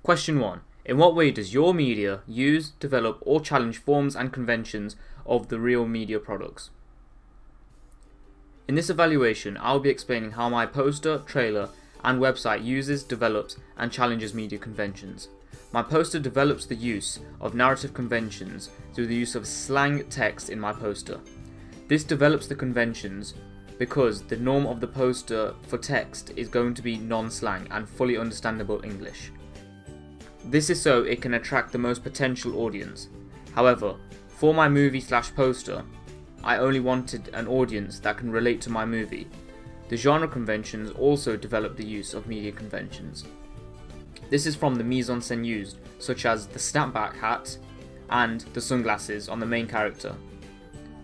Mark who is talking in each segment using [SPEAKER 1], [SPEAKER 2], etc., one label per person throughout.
[SPEAKER 1] Question 1. In what way does your media use, develop or challenge forms and conventions of the real media products? In this evaluation, I'll be explaining how my poster, trailer and website uses, develops and challenges media conventions. My poster develops the use of narrative conventions through the use of slang text in my poster. This develops the conventions because the norm of the poster for text is going to be non-slang and fully understandable English. This is so it can attract the most potential audience. However, for my movie/poster, I only wanted an audience that can relate to my movie. The genre conventions also develop the use of media conventions. This is from the mise-en-scène used, such as the snapback hat and the sunglasses on the main character.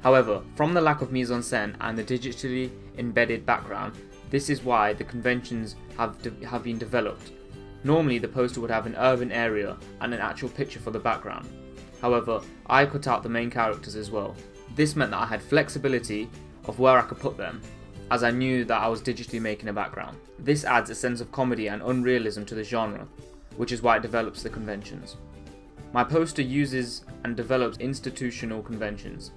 [SPEAKER 1] However, from the lack of mise-en-scène and the digitally embedded background, this is why the conventions have been developed. Normally the poster would have an urban area and an actual picture for the background. However, I cut out the main characters as well. This meant that I had flexibility of where I could put them, as I knew that I was digitally making a background. This adds a sense of comedy and unrealism to the genre, which is why it develops the conventions. My poster uses and develops institutional conventions.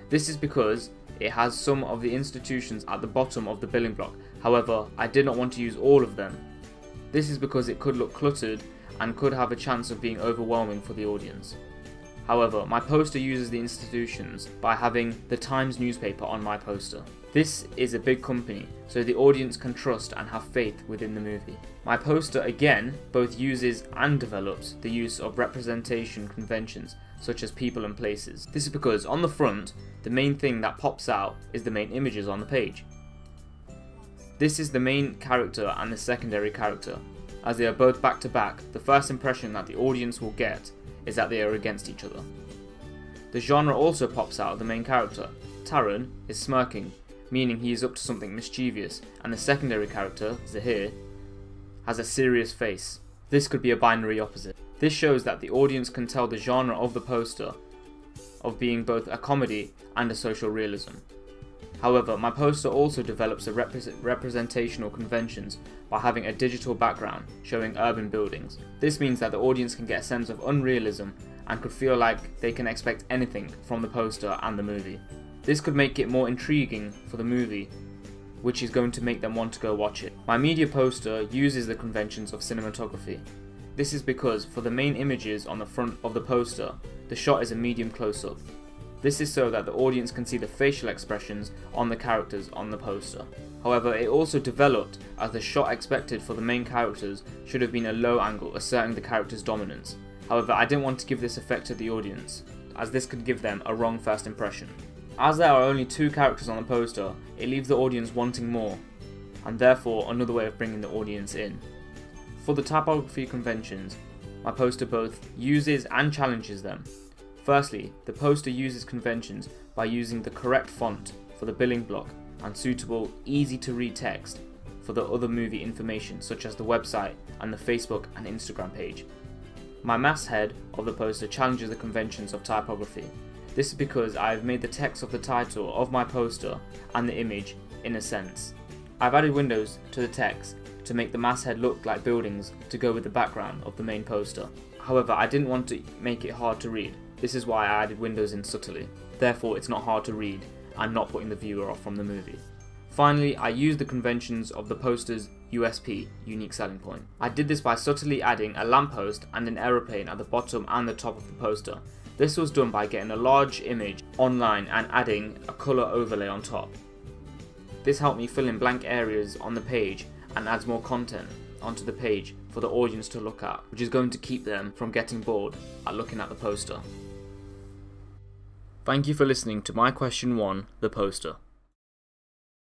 [SPEAKER 1] This is because it has some of the institutions at the bottom of the building block. However, I did not want to use all of them. This is because it could look cluttered and could have a chance of being overwhelming for the audience. However, my poster uses the institutions by having the Times newspaper on my poster. This is a big company, so the audience can trust and have faith within the movie. My poster again both uses and develops the use of representation conventions such as people and places. This is because on the front, the main thing that pops out is the main images on the page. This is the main character and the secondary character. As they are both back to back, the first impression that the audience will get is that they are against each other. The genre also pops out of the main character. Taran is smirking, meaning he is up to something mischievous, and the secondary character, Zahir, has a serious face. This could be a binary opposite. This shows that the audience can tell the genre of the poster of being both a comedy and a social realism. However, my poster also develops the representational conventions by having a digital background showing urban buildings. This means that the audience can get a sense of unrealism and could feel like they can expect anything from the poster and the movie. This could make it more intriguing for the movie, which is going to make them want to go watch it. My media poster uses the conventions of cinematography. This is because for the main images on the front of the poster, the shot is a medium close-up. This is so that the audience can see the facial expressions on the characters on the poster. However, it also developed as the shot expected for the main characters should have been a low angle, asserting the character's dominance. However, I didn't want to give this effect to the audience, as this could give them a wrong first impression. As there are only 2 characters on the poster, it leaves the audience wanting more, and therefore another way of bringing the audience in. For the typography conventions, my poster both uses and challenges them. Firstly, the poster uses conventions by using the correct font for the building block and suitable, easy to read text for the other movie information such as the website and the Facebook and Instagram page. My masthead of the poster challenges the conventions of typography. This is because I have made the text of the title of my poster and the image in a sense. I've added windows to the text to make the masthead look like buildings to go with the background of the main poster. However, I didn't want to make it hard to read. This is why I added windows in subtly. Therefore, it's not hard to read and not putting the viewer off from the movie. Finally, I used the conventions of the poster's USP, unique selling point. I did this by subtly adding a lamppost and an aeroplane at the bottom and the top of the poster. This was done by getting a large image online and adding a colour overlay on top. This helped me fill in blank areas on the page and adds more content onto the page for the audience to look at, which is going to keep them from getting bored at looking at the poster. Thank you for listening to my question 1, the poster.